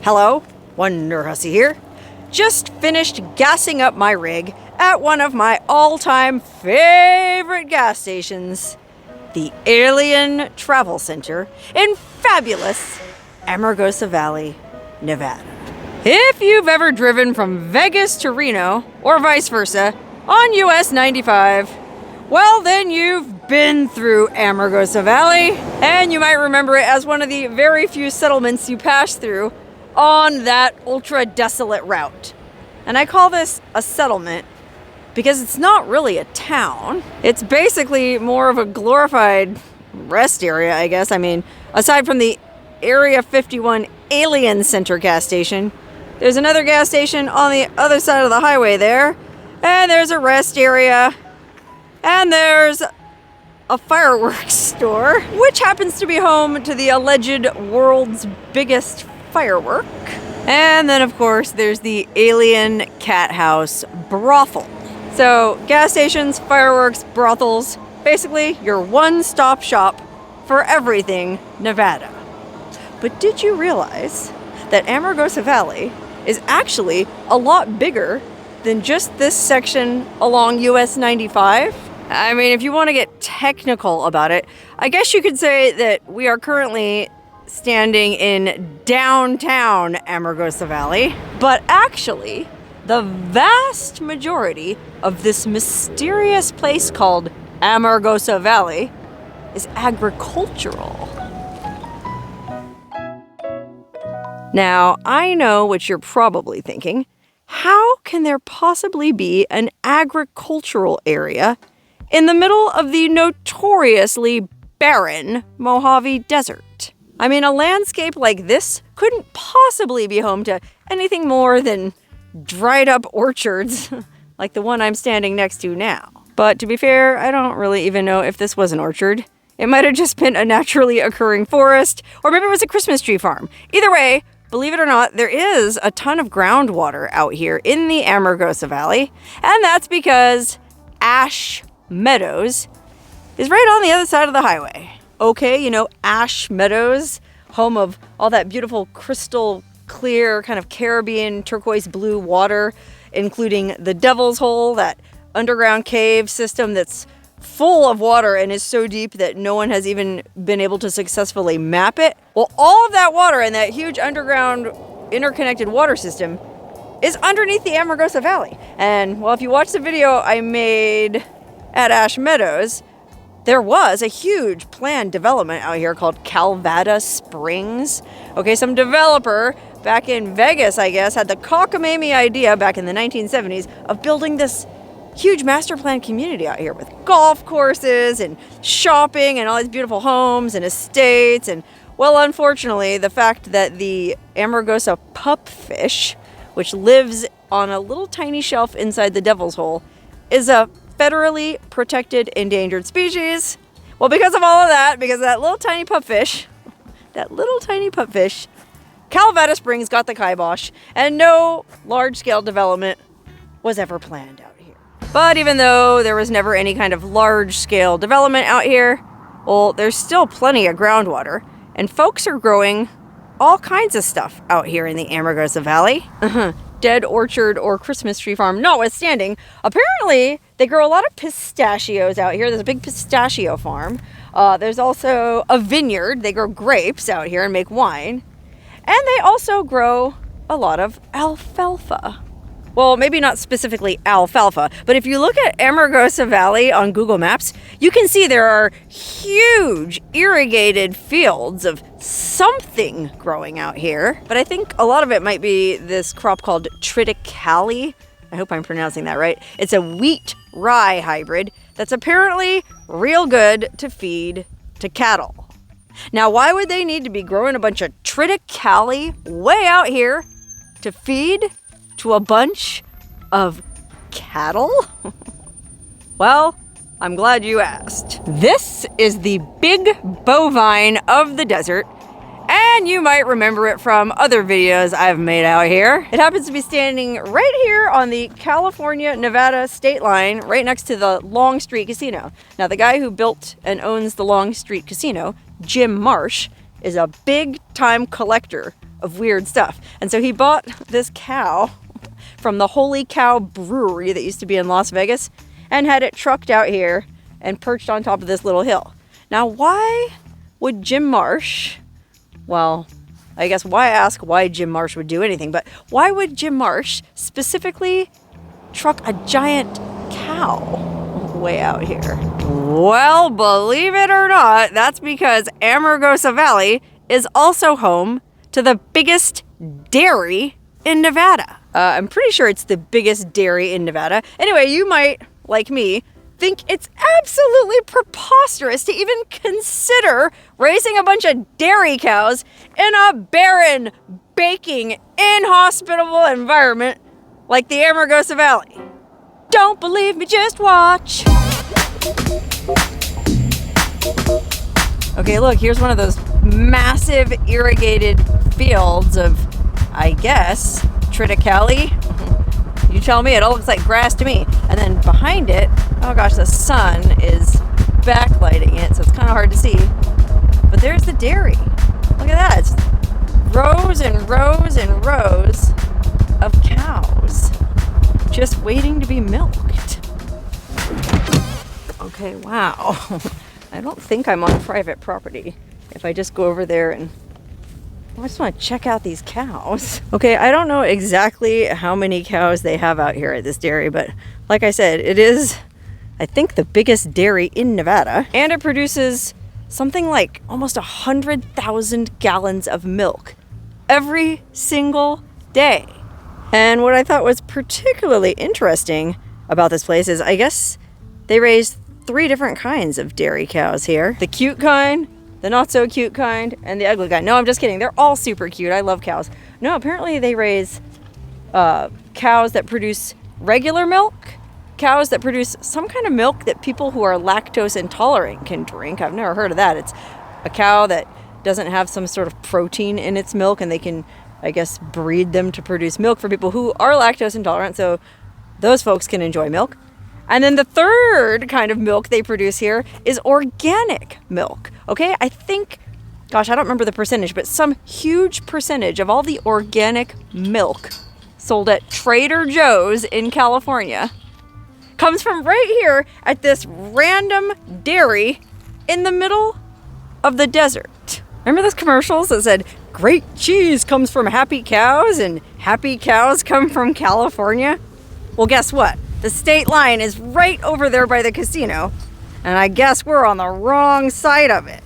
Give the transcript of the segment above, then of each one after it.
Hello, Wonderhussy here. Just finished gassing up my rig at one of my all-time favorite gas stations, the Alien Travel Center in fabulous Amargosa Valley, Nevada. If you've ever driven from Vegas to Reno, or vice versa, on US 95, well then you've been through Amargosa Valley, and you might remember it as one of the very few settlements you pass through on that ultra-desolate route. And I call this a settlement because it's not really a town. It's basically more of a glorified rest area, I guess. I mean, aside from the Area 51 Alien Center gas station, there's another gas station on the other side of the highway there, and there's a rest area, and there's a fireworks store, which happens to be home to the alleged world's biggest firework. And then, of course, there's the Alien Cat House brothel. So, gas stations, fireworks, brothels, basically your one-stop shop for everything Nevada. But did you realize that Amargosa Valley is actually a lot bigger than just this section along US 95? I mean, if you want to get technical about it, I guess you could say that we are currently standing in downtown Amargosa Valley, but actually, the vast majority of this mysterious place called Amargosa Valley is agricultural. Now, I know what you're probably thinking. How can there possibly be an agricultural area in the middle of the notoriously barren Mojave Desert? I mean, a landscape like this couldn't possibly be home to anything more than dried up orchards like the one I'm standing next to now. But to be fair, I don't really even know if this was an orchard. It might have just been a naturally occurring forest, or maybe it was a Christmas tree farm. Either way, believe it or not, there is a ton of groundwater out here in the Amargosa Valley, and that's because Ash Meadows is right on the other side of the highway. Okay, you know, Ash Meadows, home of all that beautiful crystal clear kind of Caribbean turquoise blue water, including the Devil's Hole, that underground cave system that's full of water and is so deep that no one has even been able to successfully map it. Well, all of that water and that huge underground interconnected water system is underneath the Amargosa Valley. And, well, if you watch the video I made at Ash Meadows, there was a huge planned development out here called Calvada Springs. Okay, some developer back in Vegas, I guess, had the cockamamie idea back in the 1970s of building this huge master plan community out here with golf courses and shopping and all these beautiful homes and estates. And, well, unfortunately, the fact that the Amargosa pupfish, which lives on a little tiny shelf inside the Devil's Hole, is a federally protected endangered species. Well, because of all of that, because of that little tiny pupfish, Calvada Springs got the kibosh, and no large-scale development was ever planned out here. But even though there was never any kind of large-scale development out here, well, there's still plenty of groundwater, and folks are growing all kinds of stuff out here in the Amargosa Valley. Dead orchard or Christmas tree farm notwithstanding, apparently they grow a lot of pistachios out here. There's a big pistachio farm. There's also a vineyard. They grow grapes out here and make wine. And they also grow a lot of alfalfa. Well, maybe not specifically alfalfa, but if you look at Amargosa Valley on Google Maps, you can see there are huge irrigated fields of something growing out here. But I think a lot of it might be this crop called triticale. I hope I'm pronouncing that right. It's a wheat-rye hybrid that's apparently real good to feed to cattle. Now, why would they need to be growing a bunch of triticale way out here to feed to a bunch of cattle? Well, I'm glad you asked. This is the big bovine of the desert, and you might remember it from other videos I've made out here. It happens to be standing right here on the California-Nevada state line, right next to the Long Street Casino. Now, the guy who built and owns the Long Street Casino, Jim Marsh, is a big-time collector of weird stuff. And so he bought this cow from the Holy Cow Brewery that used to be in Las Vegas and had it trucked out here and perched on top of this little hill. Now, why would Jim Marsh, well, I guess why ask why Jim Marsh would do anything, but why would Jim Marsh specifically truck a giant cow way out here? Well, believe it or not, that's because Amargosa Valley is also home to the biggest dairy in Nevada. I'm pretty sure it's the biggest dairy in Nevada. Anyway, you might, like me, think it's absolutely preposterous to even consider raising a bunch of dairy cows in a barren, baking, inhospitable environment like the Amargosa Valley. Don't believe me, just watch. Okay, look, here's one of those massive irrigated fields of, I guess, triticale. You tell me, it all looks like grass to me. And then behind it, oh gosh, the sun is backlighting it, so it's kind of hard to see. But there's the dairy. Look at that. It's rows and rows and rows of cows just waiting to be milked. Okay, wow. I don't think I'm on private property if I just go over there and I just want to check out these cows. Okay, I don't know exactly how many cows they have out here at this dairy, but like I said, it is, I think, the biggest dairy in Nevada, and it produces something like almost 100,000 gallons of milk every single day. And what I thought was particularly interesting about this place is, I guess they raise 3 different kinds of dairy cows here. The cute kind, the not so cute kind, and the ugly kind. No, I'm just kidding. They're all super cute. I love cows. No, apparently they raise cows that produce regular milk, cows that produce some kind of milk that people who are lactose intolerant can drink. I've never heard of that. It's a cow that doesn't have some sort of protein in its milk, and they can, I guess, breed them to produce milk for people who are lactose intolerant, so those folks can enjoy milk. And then the third kind of milk they produce here is organic milk. Okay, I think, gosh, I don't remember the percentage, but some huge percentage of all the organic milk sold at Trader Joe's in California comes from right here at this random dairy in the middle of the desert. Remember those commercials that said, great cheese comes from happy cows and happy cows come from California? Well, guess what? The state line is right over there by the casino, and I guess we're on the wrong side of it.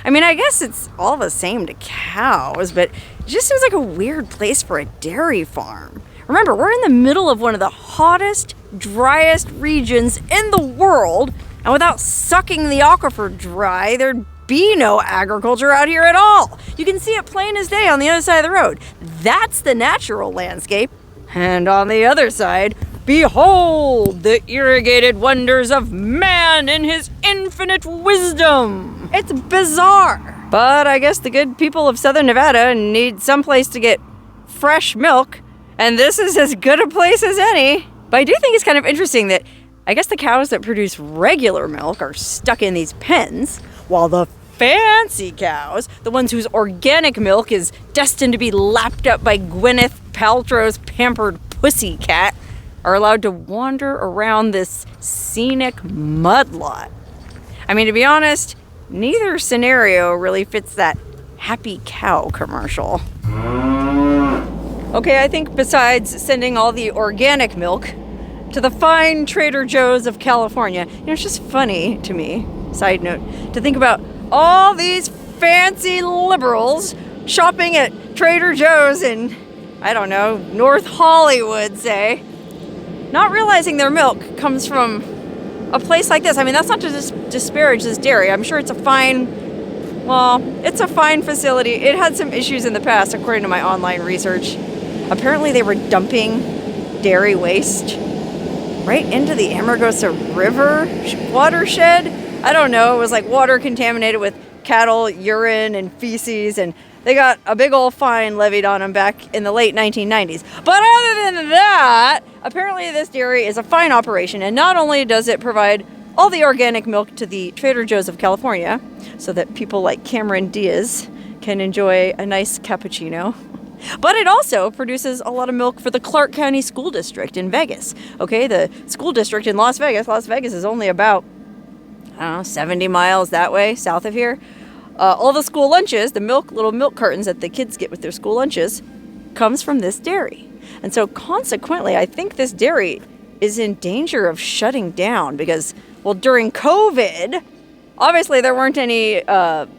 I mean, I guess it's all the same to cows, but it just seems like a weird place for a dairy farm. Remember, we're in the middle of one of the hottest, driest regions in the world, and without sucking the aquifer dry, there'd be no agriculture out here at all. You can see it plain as day on the other side of the road. That's the natural landscape. And on the other side, behold the irrigated wonders of man in his infinite wisdom. It's bizarre. But I guess the good people of Southern Nevada need someplace to get fresh milk, and this is as good a place as any. But I do think it's kind of interesting that I guess the cows that produce regular milk are stuck in these pens, while the fancy cows, the ones whose organic milk is destined to be lapped up by Gwyneth Paltrow's pampered pussycat, are allowed to wander around this scenic mudlot. I mean, to be honest, neither scenario really fits that happy cow commercial. Okay, I think besides sending all the organic milk to the fine Trader Joe's of California, it's just funny to me, side note, to think about all these fancy liberals shopping at Trader Joe's in, I don't know, North Hollywood, say, not realizing their milk comes from a place like this. I mean, that's not to disparage this dairy. I'm sure it's a fine facility. It had some issues in the past, according to my online research. Apparently they were dumping dairy waste right into the Amargosa River watershed. I don't know, it was like water contaminated with cattle urine and feces, and they got a big old fine levied on them back in the late 1990s. But other than that, apparently this dairy is a fine operation, and not only does it provide all the organic milk to the Trader Joe's of California so that people like Cameron Diaz can enjoy a nice cappuccino, But it also produces a lot of milk for the Clark County School District in Vegas. Okay, the school district in Las Vegas. Las Vegas is only about, 70 miles that way, south of here. All the school lunches, the little milk cartons that the kids get with their school lunches, comes from this dairy. And so consequently, I think this dairy is in danger of shutting down because, well, during COVID, obviously there weren't any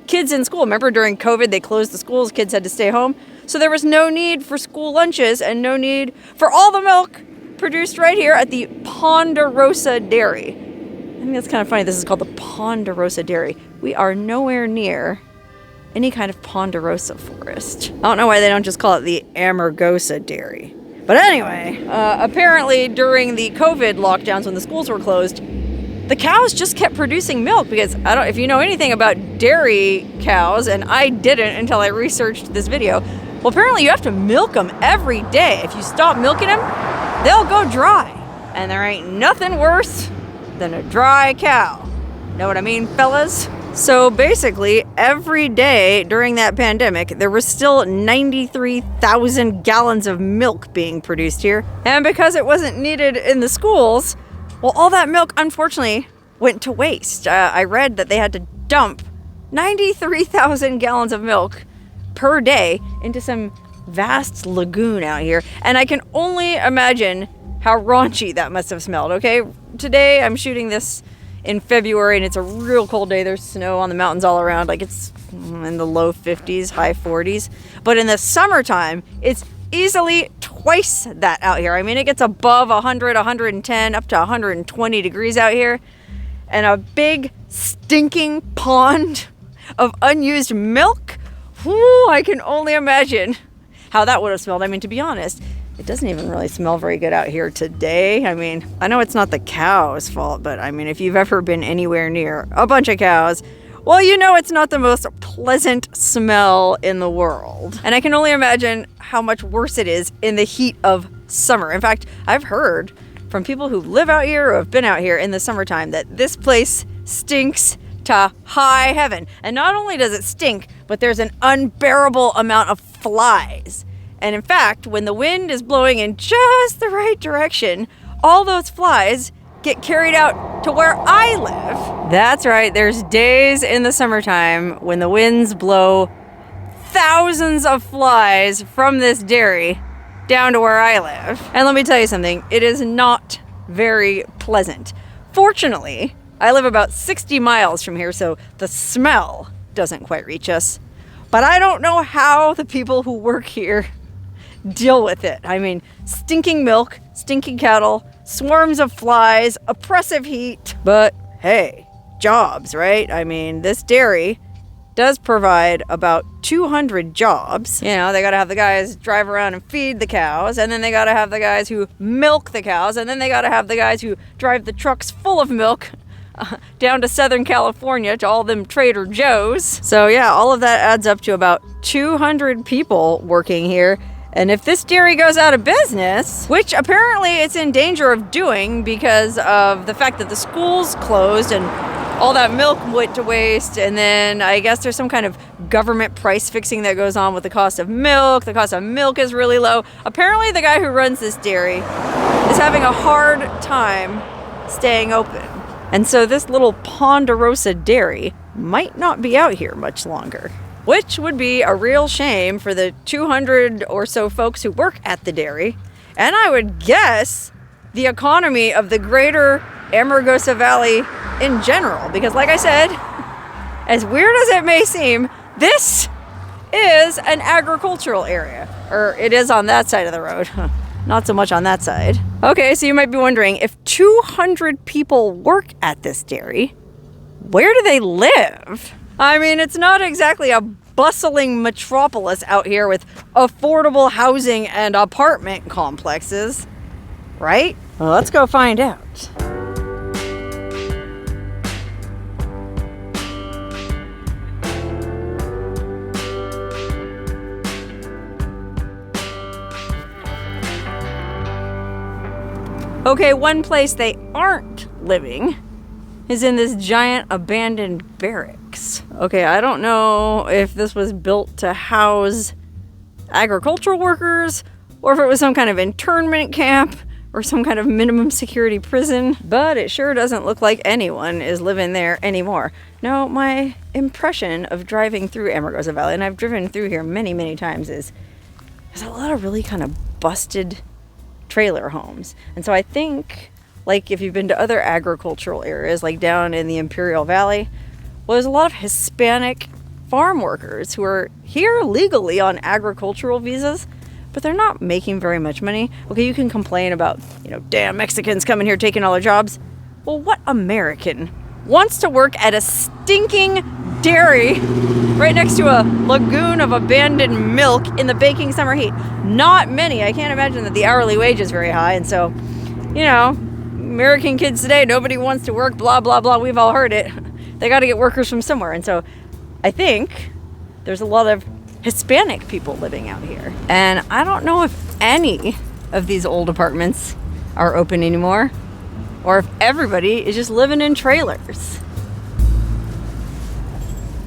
kids in school. Remember, during COVID, they closed the schools, kids had to stay home. So there was no need for school lunches and no need for all the milk produced right here at the Ponderosa Dairy. I think that's kind of funny. This is called the Ponderosa Dairy. We are nowhere near any kind of Ponderosa forest. I don't know why they don't just call it the Amargosa Dairy. But anyway, apparently during the COVID lockdowns when the schools were closed, the cows just kept producing milk because if you know anything about dairy cows, and I didn't until I researched this video, well, apparently you have to milk them every day. If you stop milking them, they'll go dry. And there ain't nothing worse than a dry cow. Know what I mean, fellas? So basically, every day during that pandemic, there was still 93,000 gallons of milk being produced here. And because it wasn't needed in the schools, well, all that milk, unfortunately, went to waste. I read that they had to dump 93,000 gallons of milk per day into some vast lagoon out here. And I can only imagine how raunchy that must have smelled, okay? Today, I'm shooting this in February, and it's a real cold day. There's snow on the mountains all around. Like, it's in the low 50s, high 40s. But in the summertime, it's easily twice that out here. I mean, it gets above 100, 110, up to 120 degrees out here. And a big stinking pond of unused milk. Whew, I can only imagine how that would have smelled. I mean, to be honest, it doesn't even really smell very good out here today. I mean, I know it's not the cow's fault, but I mean, if you've ever been anywhere near a bunch of cows, well, you know it's not the most pleasant smell in the world. And I can only imagine how much worse it is in the heat of summer. In fact, I've heard from people who live out here or have been out here in the summertime that this place stinks to high heaven. And not only does it stink, but there's an unbearable amount of flies. And in fact, when the wind is blowing in just the right direction, all those flies get carried out to where I live. That's right, there's days in the summertime when the winds blow thousands of flies from this dairy down to where I live. And let me tell you something, it is not very pleasant. Fortunately, I live about 60 miles from here, so the smell doesn't quite reach us. But I don't know how the people who work here deal with it. I mean, stinking milk, stinking cattle, swarms of flies, oppressive heat. But hey, jobs, right? I mean, this dairy does provide about 200 jobs. You know, they gotta have the guys drive around and feed the cows, and then they gotta have the guys who milk the cows, and then they gotta have the guys who drive the trucks full of milk down to Southern California to all them Trader Joe's. So yeah, all of that adds up to about 200 people working here. And if this dairy goes out of business, which apparently it's in danger of doing because of the fact that the schools closed and all that milk went to waste, and then I guess there's some kind of government price fixing that goes on with the cost of milk. The cost of milk is really low. Apparently the guy who runs this dairy is having a hard time staying open. And so this little Ponderosa dairy might not be out here much longer, which would be a real shame for the 200 or so folks who work at the dairy. And I would guess the economy of the greater Amargosa Valley in general. Because like I said, as weird as it may seem, this is an agricultural area. Or it is on that side of the road. Not so much on that side. Okay, so you might be wondering, if 200 people work at this dairy, where do they live? I mean, it's not exactly a bustling metropolis out here with affordable housing and apartment complexes, right? Well, let's go find out. Okay, one place they aren't living is in this giant abandoned barracks. Okay, I don't know if this was built to house agricultural workers, or if it was some kind of internment camp or some kind of minimum security prison. But it sure doesn't look like anyone is living there anymore. No, my impression of driving through Amargosa Valley, and I've driven through here many, many times, is there's a lot of really kind of busted trailer homes. And so I think, like if you've been to other agricultural areas, like down in the Imperial Valley, well, there's a lot of Hispanic farm workers who are here legally on agricultural visas, but they're not making very much money. Okay, you can complain about, damn Mexicans coming here taking all our jobs. Well, what American wants to work at a stinking dairy right next to a lagoon of abandoned milk in the baking summer heat? Not many. I can't imagine that the hourly wage is very high. And so, American kids today, nobody wants to work, blah, blah, blah. We've all heard it. They got to get workers from somewhere. And so I think there's a lot of Hispanic people living out here. And I don't know if any of these old apartments are open anymore, or if everybody is just living in trailers.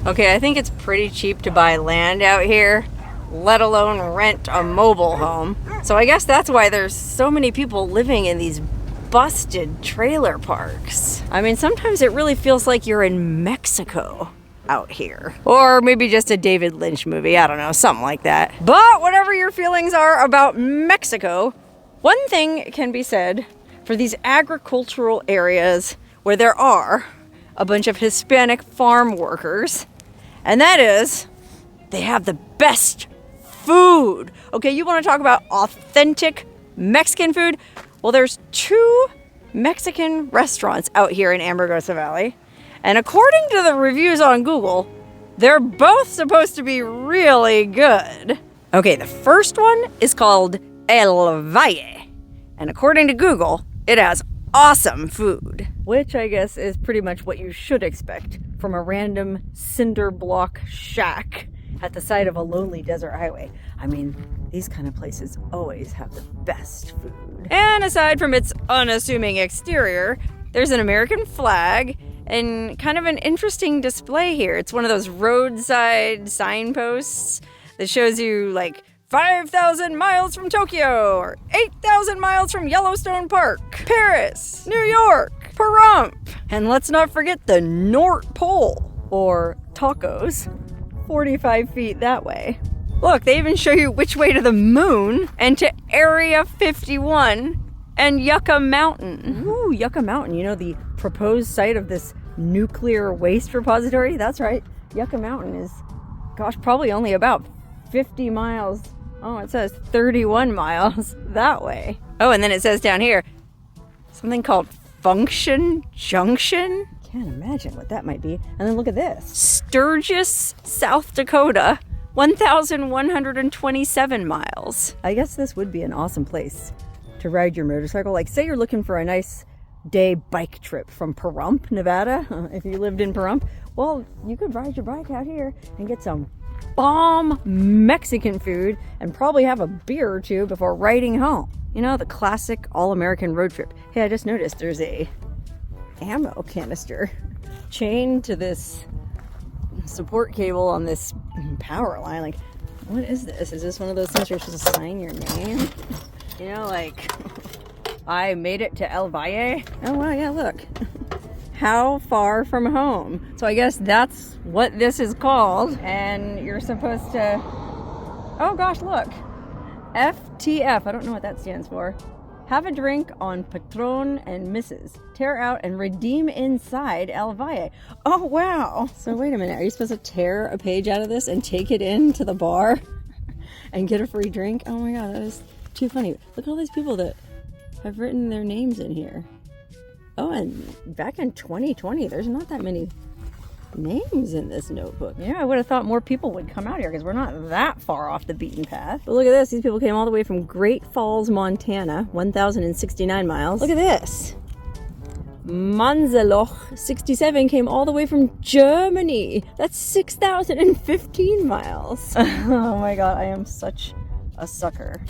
Okay, I think it's pretty cheap to buy land out here, let alone rent a mobile home. So I guess that's why there's so many people living in these busted trailer parks. I mean, sometimes it really feels like you're in Mexico out here. Or maybe just a David Lynch movie, I don't know, something like that. But whatever your feelings are about Mexico, one thing can be said for these agricultural areas where there are a bunch of Hispanic farm workers, and that is, they have the best food. Okay, you want to talk about authentic Mexican food? Well, there's 2 Mexican restaurants out here in Amargosa Valley, and according to the reviews on Google, they're both supposed to be really good. Okay, the first one is called El Valle, and according to Google, it has awesome food, which I guess is pretty much what you should expect from a random cinder block shack at the side of a lonely desert highway. I mean, these kind of places always have the best food. And aside from its unassuming exterior, there's an American flag and kind of an interesting display here. It's one of those roadside signposts that shows you 5,000 miles from Tokyo, or 8,000 miles from Yellowstone Park, Paris, New York, Pahrump. And let's not forget the North Pole, or tacos, 45 feet that way. Look, they even show you which way to the moon and to Area 51 and Yucca Mountain. Ooh, Yucca Mountain, the proposed site of this nuclear waste repository? That's right, Yucca Mountain is, probably only about 50 miles. Oh, it says 31 miles that way. Oh, and then it says down here, something called Function Junction. Can't imagine what that might be. And then look at this. Sturgis, South Dakota, 1,127 miles. I guess this would be an awesome place to ride your motorcycle. Say you're looking for a nice day bike trip from Pahrump, Nevada. If you lived in Pahrump, well, you could ride your bike out here and get some bomb Mexican food and probably have a beer or two before riding home. The classic all-American road trip. Hey, I just noticed there's a ammo canister chained to this support cable on this power line. What is this? Is this one of those things where you're supposed to sign your name? I made it to El Valle. Oh, wow, yeah, look. How far from home? So I guess that's what this is called. And you're supposed to, oh gosh, look. FTF, I don't know what that stands for. Have a drink on Patron and Mrs. Tear out and redeem inside El Valle. Oh, wow. So wait a minute, are you supposed to tear a page out of this and take it into the bar and get a free drink? Oh my God, that is too funny. Look at all these people that have written their names in here. Oh, and back in 2020, there's not that many names in this notebook. Yeah, I would have thought more people would come out here because we're not that far off the beaten path. But look at this. These people came all the way from Great Falls, Montana, 1,069 miles. Look at this. Manzeloch, 67, came all the way from Germany. That's 6,015 miles. Oh my God, I am such a sucker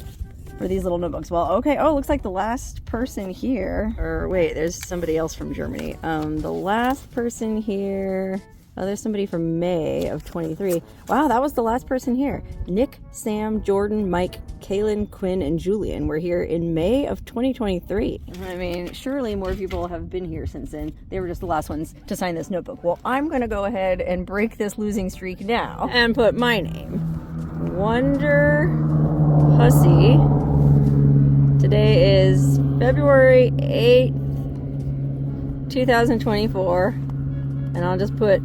for these little notebooks. Well, okay. Oh, looks like the last person here, or wait, there's somebody else from Germany. The last person here Oh, there's somebody from May of 23. Wow, that was the last person here. Nick, Sam, Jordan, Mike, Kaylin, Quinn, and Julian were here in May of 2023. I mean, surely more people have been here since then. They were just the last ones to sign this notebook. Well, I'm going to go ahead and break this losing streak now and put my name. Wonderhussy. Today is February 8th, 2024. And I'll just put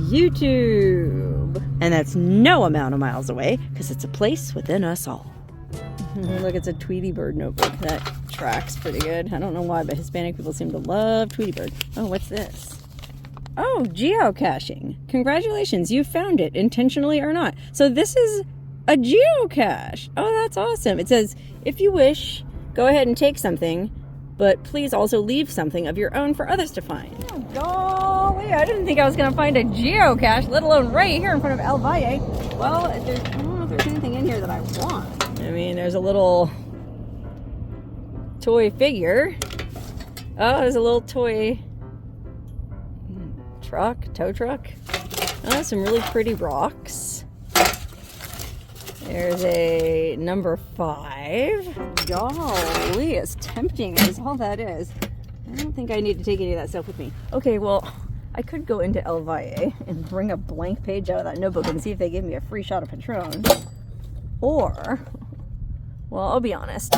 YouTube. And that's no amount of miles away because it's a place within us all. Look, it's a Tweety Bird notebook. That tracks pretty good. I don't know why, but Hispanic people seem to love Tweety Bird. Oh, what's this? Oh, geocaching. Congratulations, you found it, intentionally or not. So this is a geocache. Oh, that's awesome. It says, if you wish, go ahead and take something, but please also leave something of your own for others to find. Oh, golly, I didn't think I was going to find a geocache, let alone right here in front of El Valle. Well, I don't know if there's anything in here that I want. I mean, there's a little toy figure. Oh, there's a little toy tow truck. Oh, some really pretty rocks. There's a number 5. Golly, as tempting as all that is. I don't think I need to take any of that stuff with me. Okay, well, I could go into El Valle and bring a blank page out of that notebook and see if they give me a free shot of Patron. Or, well, I'll be honest.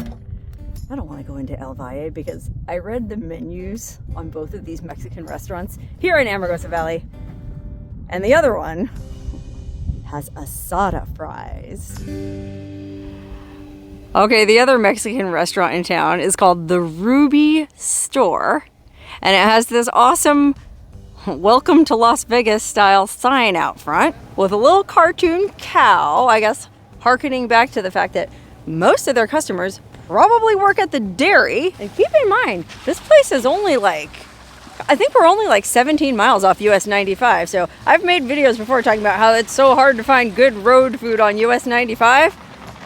I don't want to go into El Valle because I read the menus on both of these Mexican restaurants here in Amargosa Valley. And the other one has asada fries. Okay, the other Mexican restaurant in town is called the Ruby Store. And it has this awesome welcome to Las Vegas style sign out front with a little cartoon cow, I guess, hearkening back to the fact that most of their customers probably work at the dairy. And keep in mind, this place is only like, I think we're only like 17 miles off US 95. So I've made videos before talking about how it's so hard to find good road food on US 95.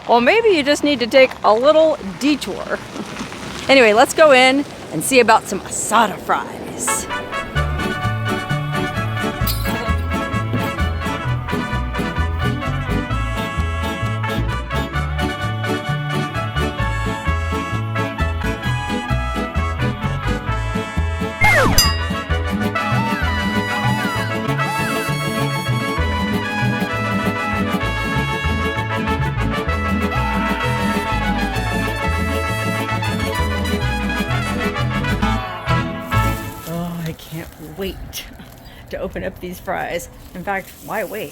Well, maybe you just need to take a little detour. Anyway, let's go in and see about some asada fries. Wait to open up these fries. In fact, why wait?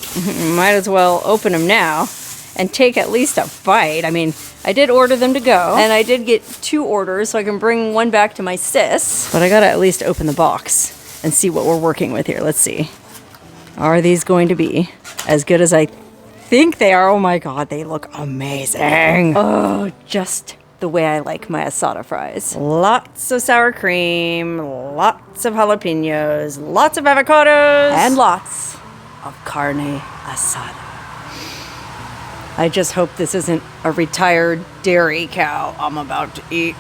Might as well open them now and take at least a bite. I mean, I did order them to go, and I did get 2 orders so I can bring one back to my sis, but I gotta at least open the box and see what we're working with here. Let's see. Are these going to be as good as I think they are? Oh my God, they look amazing. Oh, just the way I like my asada fries. Lots of sour cream, lots of jalapenos, lots of avocados, and lots of carne asada. I just hope this isn't a retired dairy cow I'm about to eat.